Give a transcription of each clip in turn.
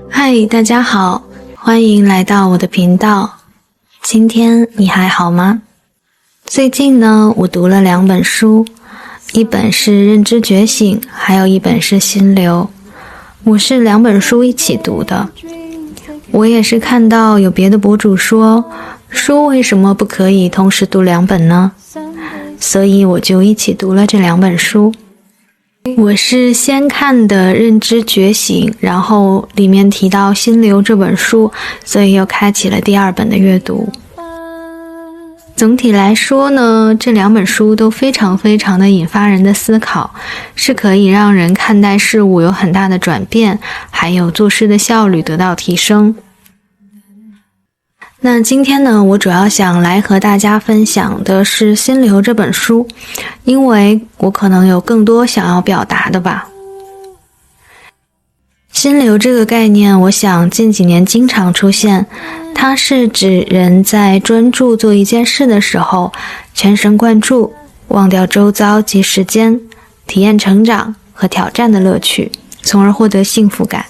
嗨，大家好，欢迎来到我的频道。今天你还好吗？最近呢，我读了2本书，一本是《认知觉醒》，还有一本是《心流》。我是2本书一起读的。我也是看到有别的博主说，书为什么不可以同时读2本呢？所以我就一起读了这2本书。我是先看的《认知觉醒》，然后里面提到《心流》这本书，所以又开启了第2本的阅读。总体来说呢，这2本书都非常的引发人的思考，是可以让人看待事物有很大的转变，还有做事的效率得到提升。那今天呢，我主要想来和大家分享的是《心流》这本书，因为我可能有更多想要表达的吧。心流这个概念，我想近几年经常出现，它是指人在专注做一件事的时候，全神贯注，忘掉周遭及时间，体验成长和挑战的乐趣，从而获得幸福感。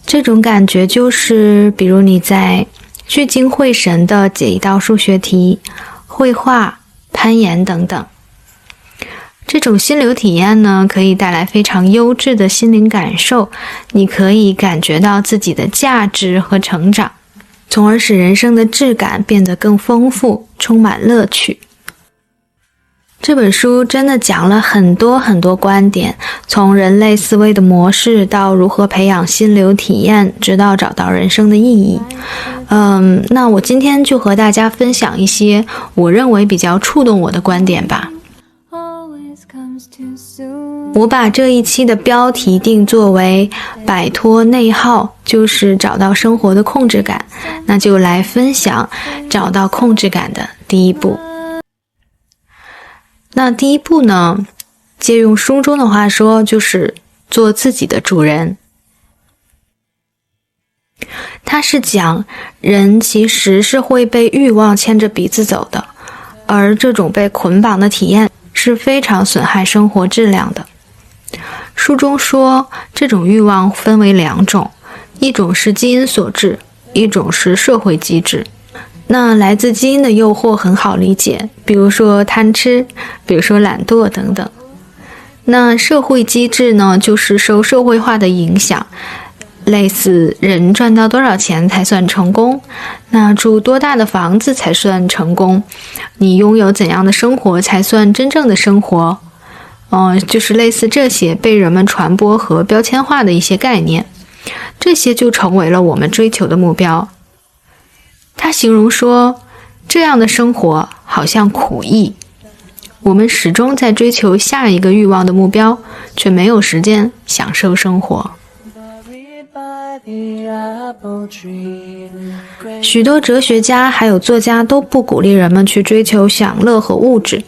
这种感觉就是，比如你在聚精会神地解一道数学题、绘画、攀岩等等。这种心流体验呢，可以带来非常优质的心灵感受，你可以感觉到自己的价值和成长，从而使人生的质感变得更丰富，充满乐趣。这本书真的讲了很多观点，从人类思维的模式到如何培养心流体验，直到找到人生的意义。那我今天就和大家分享一些我认为比较触动我的观点吧。我把这一期的标题定作为摆脱内耗，就是找到生活的控制感。那就来分享找到控制感的第一步。那第一步呢，借用书中的话说，就是做自己的主人。他是讲人其实是会被欲望牵着鼻子走的，而这种被捆绑的体验是非常损害生活质量的。书中说，这种欲望分为2种，一种是基因所致，一种是社会机制。那来自基因的诱惑很好理解，比如说贪吃，比如说懒惰等等。那社会机制呢，就是受社会化的影响，类似人赚到多少钱才算成功，那住多大的房子才算成功，你拥有怎样的生活才算真正的生活，就是类似这些被人们传播和标签化的一些概念，这些就成为了我们追求的目标。他形容说，这样的生活好像苦役，我们始终在追求下一个欲望的目标，却没有时间享受生活。许多哲学家还有作家都不鼓励人们去追求享乐和物质，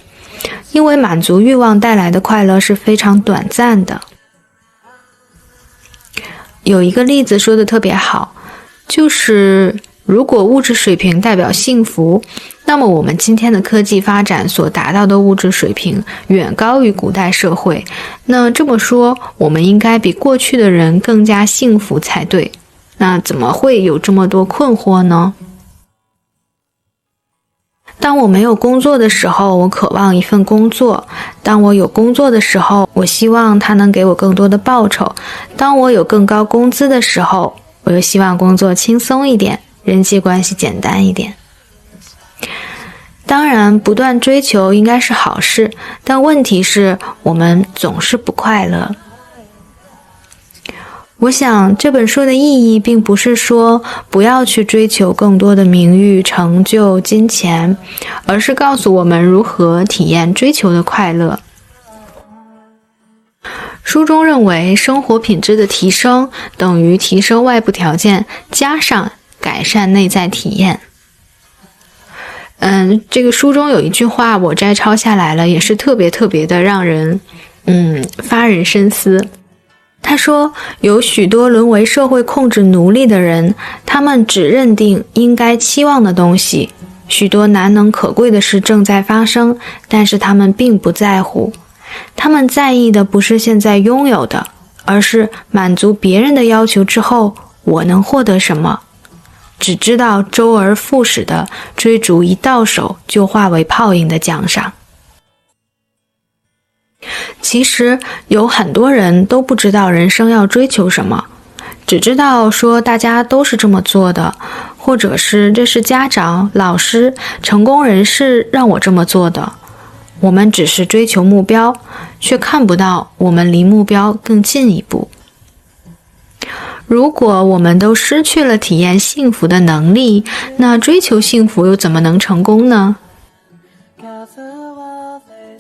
因为满足欲望带来的快乐是非常短暂的。有一个例子说得特别好，就是如果物质水平代表幸福，那么我们今天的科技发展所达到的物质水平远高于古代社会。那这么说，我们应该比过去的人更加幸福才对。那怎么会有这么多困惑呢？当我没有工作的时候，我渴望一份工作；当我有工作的时候，我希望它能给我更多的报酬；当我有更高工资的时候，我又希望工作轻松一点，人际关系简单一点。当然，不断追求应该是好事，但问题是我们总是不快乐。我想这本书的意义并不是说不要去追求更多的名誉、成就、金钱，而是告诉我们如何体验追求的快乐。书中认为，生活品质的提升等于提升外部条件加上改善内在体验。这个书中有一句话我摘抄下来了，也是特别的让人发人深思。他说，有许多沦为社会控制奴隶的人，他们只认定应该期望的东西，许多难能可贵的事正在发生，但是他们并不在乎。他们在意的不是现在拥有的，而是满足别人的要求之后，我能获得什么。只知道周而复始的追逐一到手就化为泡影的奖赏。其实有很多人都不知道人生要追求什么，只知道说大家都是这么做的，或者是这是家长、老师、成功人士让我这么做的。我们只是追求目标，却看不到我们离目标更近一步。如果我们都失去了体验幸福的能力，那追求幸福又怎么能成功呢？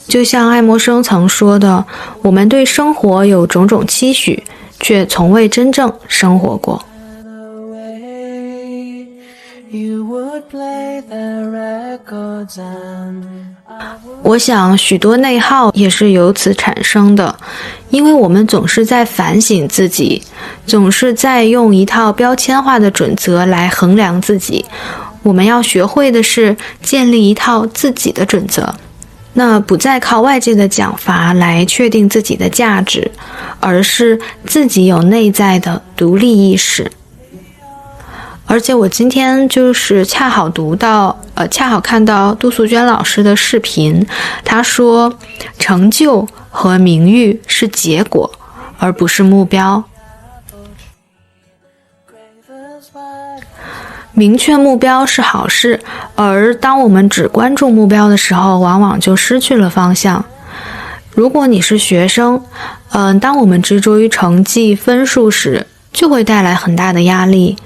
就像爱默生曾说的，我们对生活有种种期许，却从未真正生活过。我想许多内耗也是由此产生的，因为我们总是在反省自己，总是在用一套标签化的准则来衡量自己。我们要学会的是建立一套自己的准则，那不再靠外界的奖罚来确定自己的价值，而是自己有内在的独立意识。而且我今天就是恰好看到杜素娟老师的视频，她说成就和名誉是结果，而不是目标。明确目标是好事，而当我们只关注目标的时候，往往就失去了方向。如果你是学生，当我们执着于成绩分数时，就会带来很大的压力。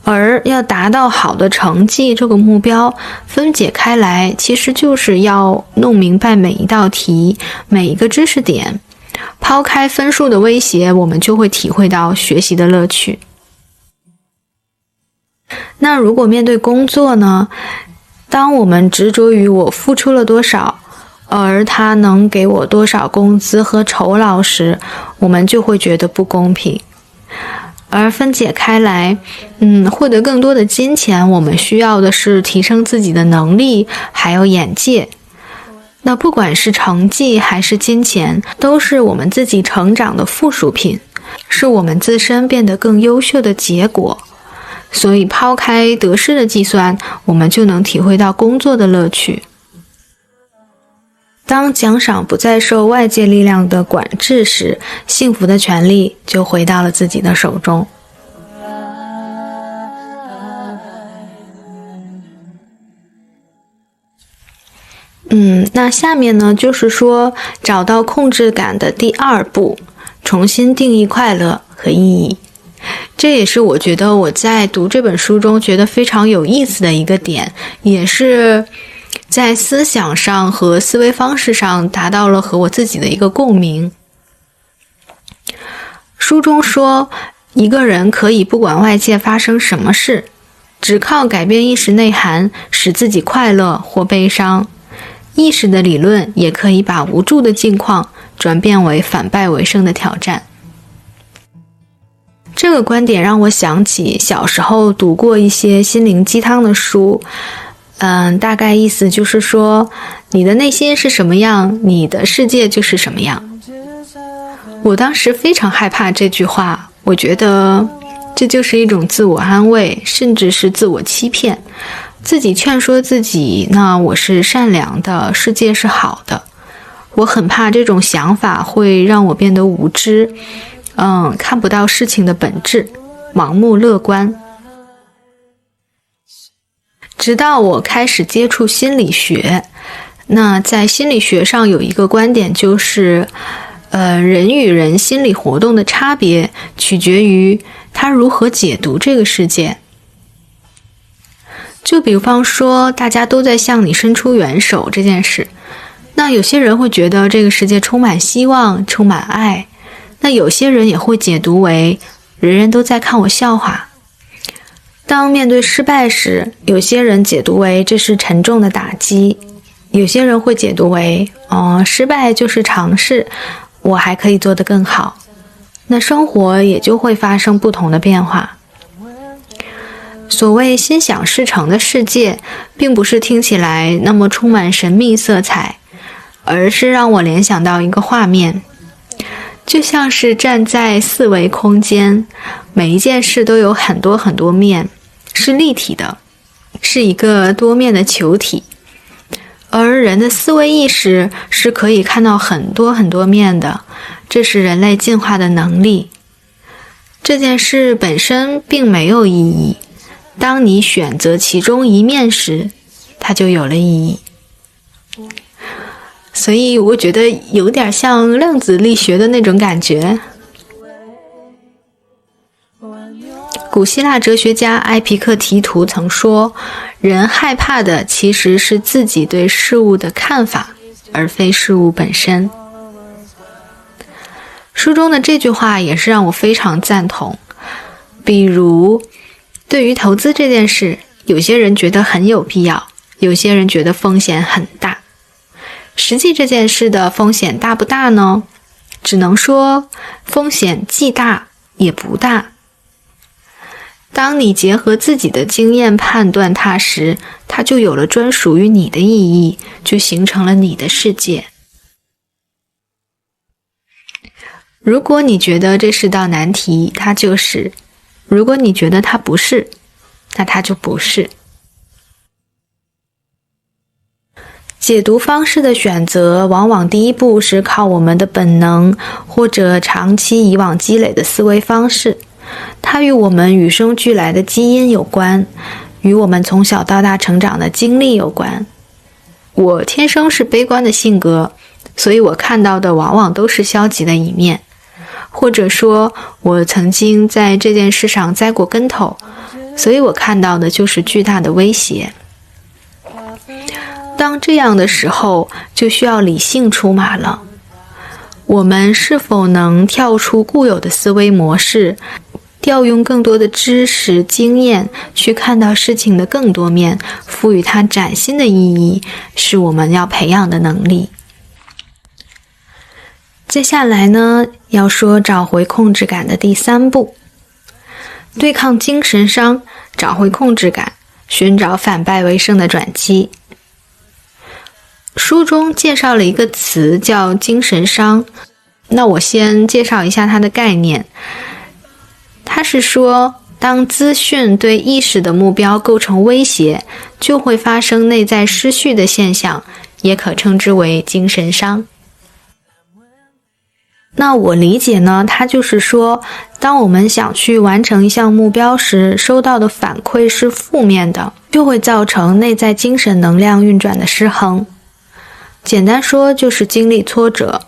而要达到好的成绩这个目标，分解开来，其实就是要弄明白每一道题，每一个知识点。抛开分数的威胁，我们就会体会到学习的乐趣。那如果面对工作呢？当我们执着于我付出了多少，而他能给我多少工资和酬劳时，我们就会觉得不公平。而分解开来，获得更多的金钱，我们需要的是提升自己的能力，还有眼界。那不管是成绩还是金钱，都是我们自己成长的附属品，是我们自身变得更优秀的结果。所以抛开得失的计算，我们就能体会到工作的乐趣。当奖赏不再受外界力量的管制时，幸福的权利就回到了自己的手中。那下面呢，就是说找到控制感的第二步，重新定义快乐和意义。这也是我觉得我在读这本书中觉得非常有意思的一个点，也是在思想上和思维方式上达到了和我自己的一个共鸣。书中说，一个人可以不管外界发生什么事，只靠改变意识内涵，使自己快乐或悲伤。意识的理论也可以把无助的境况转变为反败为胜的挑战。这个观点让我想起小时候读过一些心灵鸡汤的书，大概意思就是说，你的内心是什么样，你的世界就是什么样。我当时非常害怕这句话，我觉得这就是一种自我安慰，甚至是自我欺骗，自己劝说自己，那我是善良的，世界是好的。我很怕这种想法会让我变得无知，看不到事情的本质，盲目乐观。直到我开始接触心理学，那在心理学上有一个观点，就是人与人心理活动的差别取决于他如何解读这个世界。就比方说大家都在向你伸出援手这件事，那有些人会觉得这个世界充满希望，充满爱，那有些人也会解读为人人都在看我笑话。当面对失败时，有些人解读为这是沉重的打击，有些人会解读为失败就是尝试，我还可以做得更好。那生活也就会发生不同的变化。所谓心想事成的世界，并不是听起来那么充满神秘色彩，而是让我联想到一个画面，就像是站在四维空间，每一件事都有很多很多面，是立体的，是一个多面的球体。而人的思维意识是可以看到很多很多面的，这是人类进化的能力。这件事本身并没有意义，当你选择其中一面时，它就有了意义。所以我觉得有点像量子力学的那种感觉。古希腊哲学家埃皮克提图曾说，人害怕的其实是自己对事物的看法，而非事物本身。书中的这句话也是让我非常赞同。比如，对于投资这件事，有些人觉得很有必要，有些人觉得风险很大。实际这件事的风险大不大呢？只能说风险既大也不大。当你结合自己的经验判断它时，它就有了专属于你的意义，就形成了你的世界。如果你觉得这是道难题，它就是；如果你觉得它不是，那它就不是。解读方式的选择，往往第一步是靠我们的本能，或者长期以往积累的思维方式。它与我们与生俱来的基因有关，与我们从小到大成长的经历有关。我天生是悲观的性格，所以我看到的往往都是消极的一面，或者说我曾经在这件事上栽过跟头，所以我看到的就是巨大的威胁。当这样的时候，就需要理性出马了。我们是否能跳出固有的思维模式，调用更多的知识、经验，去看到事情的更多面，赋予它崭新的意义，是我们要培养的能力。接下来呢，要说找回控制感的第三步，对抗精神伤，找回控制感，寻找反败为胜的转机。书中介绍了一个词叫精神伤，那我先介绍一下它的概念。它是说，当资讯对意识的目标构成威胁，就会发生内在失序的现象，也可称之为精神伤。那我理解呢，它就是说，当我们想去完成一项目标时，收到的反馈是负面的，就会造成内在精神能量运转的失衡。简单说就是经历挫折。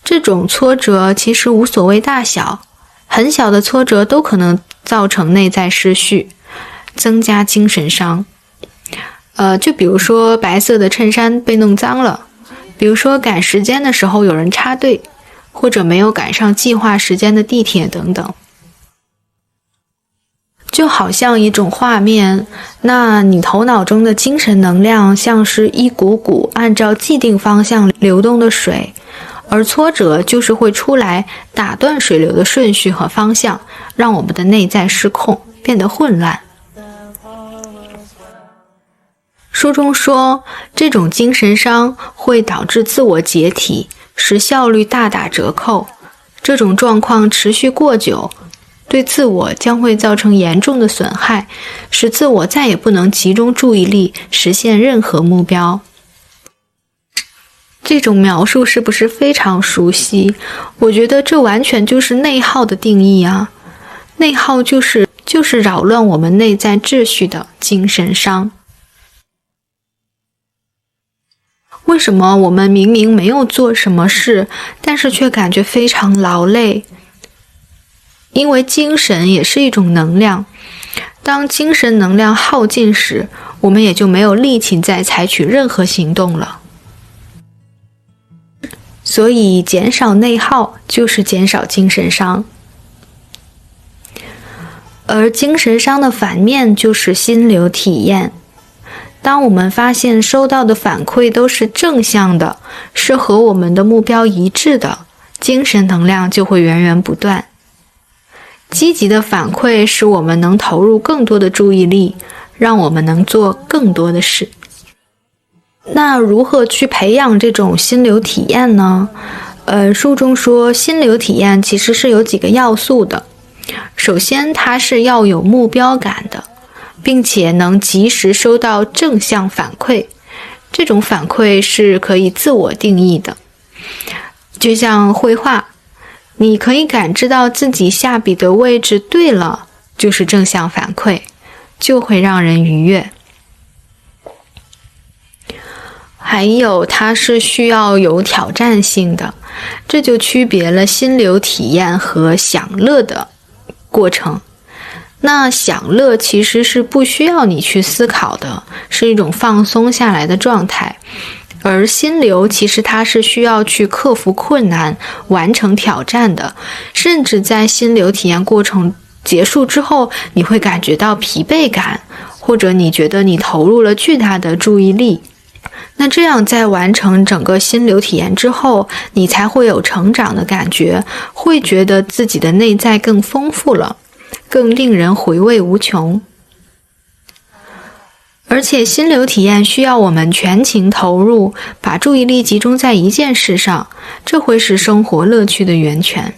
这种挫折其实无所谓大小，很小的挫折都可能造成内在失序，增加精神伤。就比如说白色的衬衫被弄脏了，比如说赶时间的时候有人插队，或者没有赶上计划时间的地铁等等。就好像一种画面，那你头脑中的精神能量像是一股股按照既定方向流动的水，而挫折就是会出来打断水流的顺序和方向，让我们的内在失控，变得混乱。书中说，这种精神伤会导致自我解体，使效率大打折扣。这种状况持续过久，对自我将会造成严重的损害，使自我再也不能集中注意力实现任何目标。这种描述是不是非常熟悉？我觉得这完全就是内耗的定义啊！内耗就是扰乱我们内在秩序的精神伤。为什么我们明明没有做什么事，但是却感觉非常劳累？因为精神也是一种能量，当精神能量耗尽时，我们也就没有力气再采取任何行动了。所以减少内耗就是减少精神伤。而精神伤的反面就是心流体验。当我们发现收到的反馈都是正向的，是和我们的目标一致的，精神能量就会源源不断。积极的反馈使我们能投入更多的注意力，让我们能做更多的事。那如何去培养这种心流体验呢？书中说，心流体验其实是有几个要素的。首先，它是要有目标感的，并且能及时收到正向反馈。这种反馈是可以自我定义的。就像绘画，你可以感知到自己下笔的位置对了，就是正向反馈，就会让人愉悦。还有，它是需要有挑战性的，这就区别了心流体验和享乐的过程。那享乐其实是不需要你去思考的，是一种放松下来的状态。而心流其实它是需要去克服困难，完成挑战的，甚至在心流体验过程结束之后，你会感觉到疲惫感，或者你觉得你投入了巨大的注意力。那这样在完成整个心流体验之后，你才会有成长的感觉，会觉得自己的内在更丰富了，更令人回味无穷。而且心流体验需要我们全情投入，把注意力集中在一件事上，这会是生活乐趣的源泉。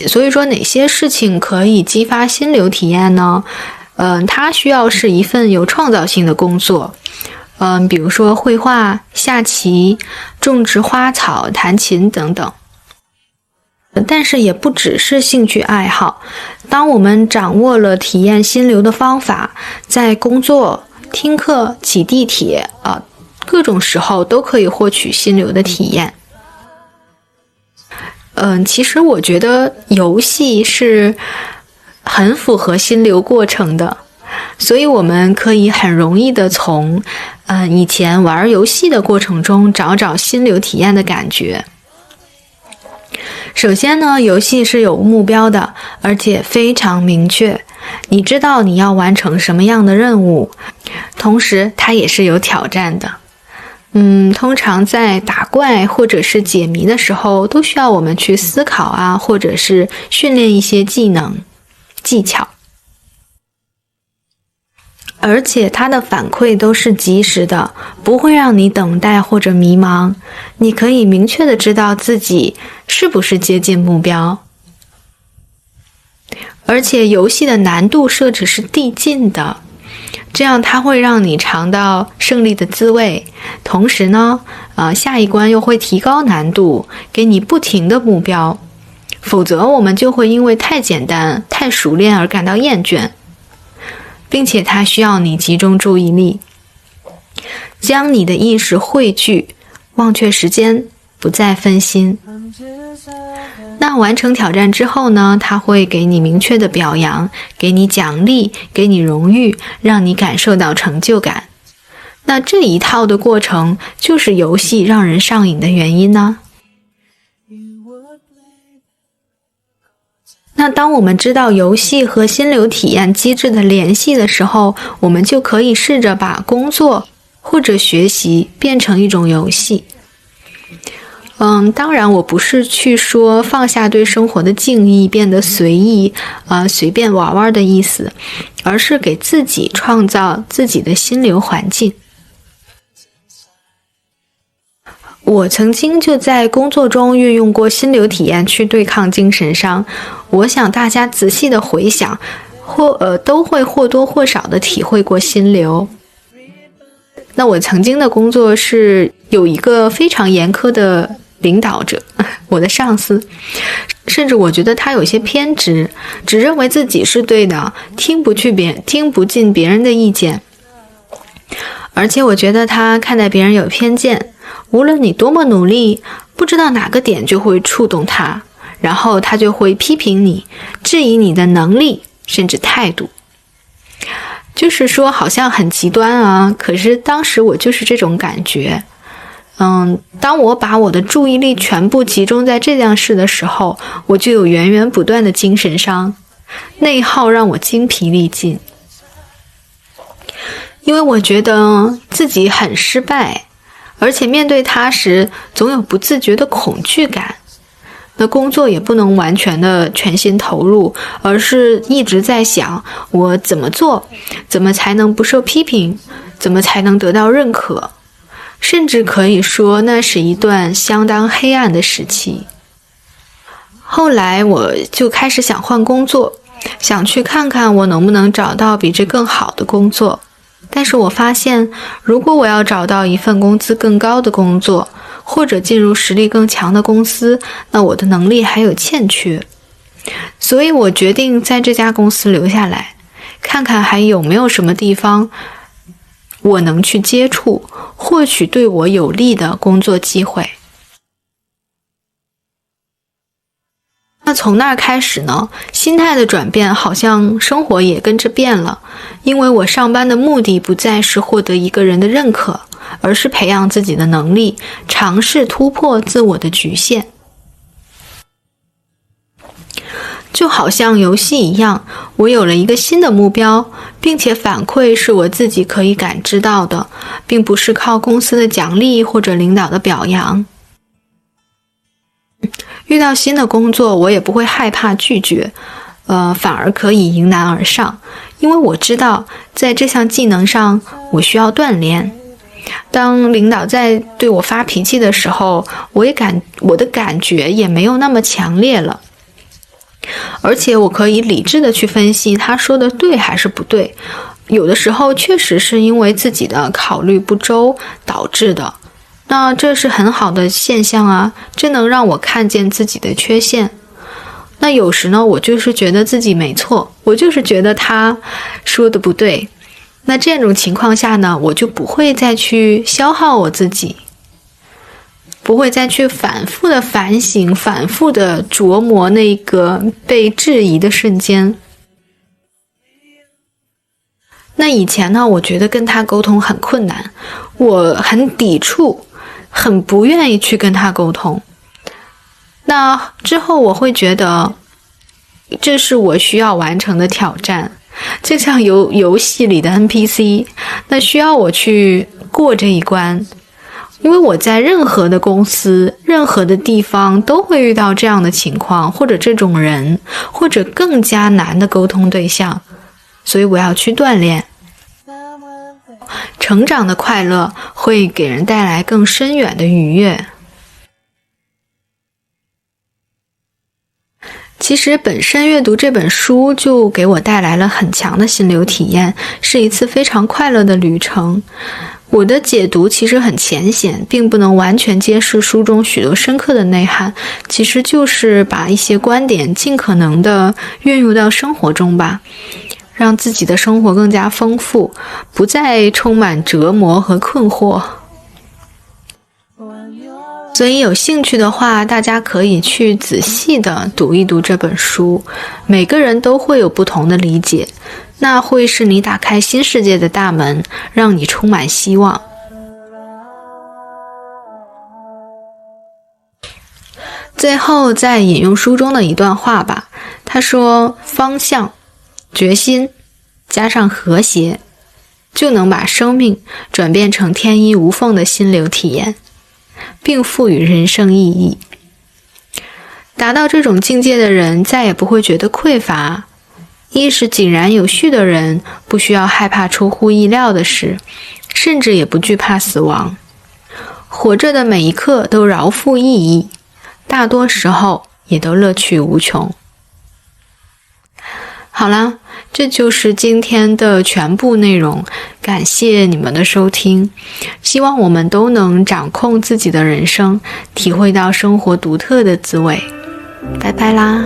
所以说，哪些事情可以激发心流体验呢？它需要是一份有创造性的工作。比如说绘画、下棋、种植花草、弹琴等等。但是也不只是兴趣爱好，当我们掌握了体验心流的方法，在工作、听课、挤地铁各种时候都可以获取心流的体验。其实我觉得游戏是很符合心流过程的，所以我们可以很容易的从以前玩游戏的过程中找心流体验的感觉。首先呢，游戏是有目标的，而且非常明确，你知道你要完成什么样的任务，同时它也是有挑战的。通常在打怪或者是解谜的时候，都需要我们去思考或者是训练一些技能、技巧。而且它的反馈都是及时的，不会让你等待或者迷茫，你可以明确的知道自己是不是接近目标。而且游戏的难度设置是递进的，这样它会让你尝到胜利的滋味，同时呢，下一关又会提高难度，给你不停的目标，否则我们就会因为太简单、太熟练而感到厌倦。并且它需要你集中注意力，将你的意识汇聚，忘却时间，不再分心。那完成挑战之后呢，它会给你明确的表扬，给你奖励，给你荣誉，让你感受到成就感。那这一套的过程就是游戏让人上瘾的原因呢。那当我们知道游戏和心流体验机制的联系的时候，我们就可以试着把工作或者学习变成一种游戏。当然我不是去说放下对生活的敬意，变得随意随便玩玩的意思，而是给自己创造自己的心流环境。我曾经就在工作中运用过心流体验去对抗精神伤，我想大家仔细的回想，都会或多或少的体会过心流。那我曾经的工作是有一个非常严苛的领导者，我的上司，甚至我觉得他有些偏执，只认为自己是对的，听不进别人的意见。而且我觉得他看待别人有偏见，无论你多么努力，不知道哪个点就会触动他，然后他就会批评你，质疑你的能力，甚至态度。就是说好像很极端可是当时我就是这种感觉。当我把我的注意力全部集中在这件事的时候，我就有源源不断的精神伤，内耗让我精疲力尽。因为我觉得自己很失败，而且面对它时总有不自觉的恐惧感。那工作也不能完全的全心投入，而是一直在想我怎么做，怎么才能不受批评，怎么才能得到认可？甚至可以说那是一段相当黑暗的时期。后来我就开始想换工作，想去看看我能不能找到比这更好的工作。但是我发现，如果我要找到一份工资更高的工作，或者进入实力更强的公司，那我的能力还有欠缺。所以我决定在这家公司留下来，看看还有没有什么地方我能去接触，获取对我有利的工作机会。那从那儿开始呢，心态的转变好像生活也跟着变了，因为我上班的目的不再是获得一个人的认可，而是培养自己的能力，尝试突破自我的局限。就好像游戏一样，我有了一个新的目标，并且反馈是我自己可以感知到的，并不是靠公司的奖励或者领导的表扬。遇到新的工作，我也不会害怕拒绝，反而可以迎难而上，因为我知道在这项技能上我需要锻炼。当领导在对我发脾气的时候，我的感觉也没有那么强烈了，而且我可以理智的去分析他说的对还是不对，有的时候确实是因为自己的考虑不周导致的。那这是很好的现象啊，这能让我看见自己的缺陷。那有时呢，我就是觉得自己没错，我就是觉得他说的不对。那这种情况下呢，我就不会再去消耗我自己，不会再去反复的反省，反复的琢磨那个被质疑的瞬间。那以前呢，我觉得跟他沟通很困难，我很抵触，很不愿意去跟他沟通。那之后我会觉得这是我需要完成的挑战，就像游戏里的 NPC， 那需要我去过这一关。因为我在任何的公司，任何的地方都会遇到这样的情况，或者这种人，或者更加难的沟通对象，所以我要去锻炼。成长的快乐会给人带来更深远的愉悦。其实本身阅读这本书就给我带来了很强的心流体验，是一次非常快乐的旅程。我的解读其实很浅显，并不能完全揭示书中许多深刻的内涵，其实就是把一些观点尽可能的运用到生活中吧，让自己的生活更加丰富，不再充满折磨和困惑。所以有兴趣的话，大家可以去仔细的读一读这本书，每个人都会有不同的理解，那会是你打开新世界的大门，让你充满希望。最后再引用书中的一段话吧，他说：方向、决心加上和谐，就能把生命转变成天衣无缝的心流体验，并赋予人生意义。达到这种境界的人再也不会觉得匮乏，意识井然有序的人不需要害怕出乎意料的事，甚至也不惧怕死亡。活着的每一刻都饶富意义，大多时候也都乐趣无穷。好啦，这就是今天的全部内容，感谢你们的收听，希望我们都能掌控自己的人生，体会到生活独特的滋味。拜拜啦。